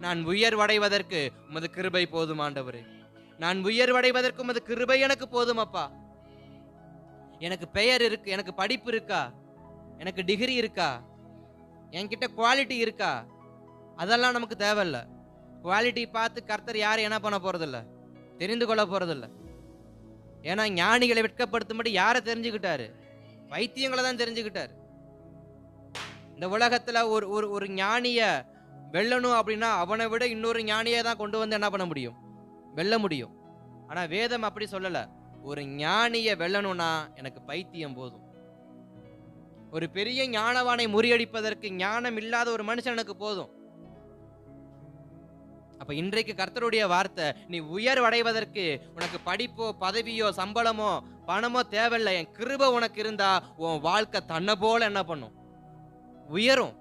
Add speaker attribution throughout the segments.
Speaker 1: நான் உயர்வடைவதற்கு உமது கிருபை போதும் ஆண்டவரே. நான் உயர்வடைவதற்கு உமது கிருபை எனக்கு போதும் அப்பா. எனக்கு பெயர் இருக்கு, எனக்கு படிப்பு இருக்கா, எனக்கு டிகிரி இருக்கா, என்கிட்ட குவாலிட்டி இருக்கா, அதெல்லாம் நமக்கு தேவையில்ல. குவாலிட்டி பார்த்து கர்த்தர் யாரும் என்ன பண்ண போறதில்ல, தெரிந்து கொள்ள போறதில்ல. ஏன்னா ஞானிகளை வெட்கப்படுத்தும்படி யாரை தெரிஞ்சுக்கிட்டாரு? பைத்தியங்களை தான் தெரிஞ்சுக்கிட்டாரு. இந்த உலகத்துல ஒரு ஒரு ஒரு ஞானிய வெல்லணும் அப்படின்னா அவனை விட இன்னொரு ஞானியை தான் கொண்டு வந்து என்ன பண்ண முடியும்? வெல்ல முடியும். ஆனா வேதம் அப்படி சொல்லல. ஒரு ஞானிய வெல்லணும்னா எனக்கு பைத்தியம் போதும். ஒரு பெரிய ஞானவானை முறியடிப்பதற்கு ஞானம் இல்லாத ஒரு மனுஷன் எனக்கு போதும். அப்ப இன்றைக்கு கர்த்தருடைய வார்த்தை, நீ உயர்வடைவதற்கு உனக்கு படிப்போ பதவியோ சம்பளமோ பணமோ தேவையில்லை, என் கிருபை உனக்கு இருந்தா உன் வாழ்க்கை தன்னை போல என்ன பண்ணும்? உயரும்.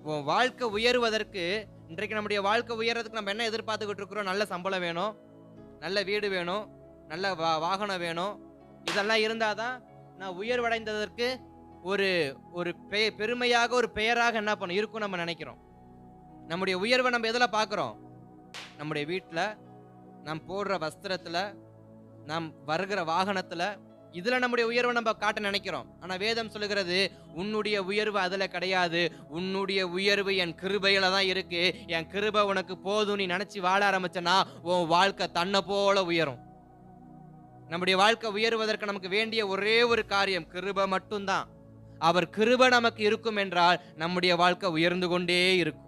Speaker 1: உன் வாழ்க்கை உயருவதற்கு, இன்றைக்கு நம்முடைய வாழ்க்கை உயர்றதுக்கு நம்ம என்ன எதிர்பார்த்துக்கிட்டு இருக்கிறோம்? நல்ல சம்பளம் வேணும், நல்ல வீடு வேணும், நல்ல வாகனம் வேணும். இதெல்லாம் இருந்தாதான் நான் உயர்வடைந்ததற்கு ஒரு ஒரு பெருமையாக ஒரு பெயராக என்ன பண்ணும் இருக்கும் நம்ம நினைக்கிறோம். நம்முடைய உயர்வை நம்ம எதில் பார்க்கிறோம்? நம்முடைய வீட்டில், நாம் போடுற வஸ்திரத்துல, நாம் வருகிற வாகனத்துல, இதுல நம்முடைய உயர்வை நம்ம காட்ட நினைக்கிறோம். ஆனா வேதம் சொல்லுகிறது, உன்னுடைய உயர்வு அதுல கிடையாது, உன்னுடைய உயர்வு என் கிருபையில தான் இருக்கு. என் கிருபை உனக்கு போதும் நீ நினைச்சு வாழ ஆரம்பிச்சனா உன் வாழ்க்கை தன்னை போல உயரும். நம்முடைய வாழ்க்கை உயர்வதற்கு நமக்கு வேண்டிய ஒரே ஒரு காரியம் கிருபை மட்டும்தான். அவர் கிருபை நமக்கு இருக்கும் என்றால் நம்முடைய வாழ்க்கை உயர்ந்து கொண்டே இருக்கும்.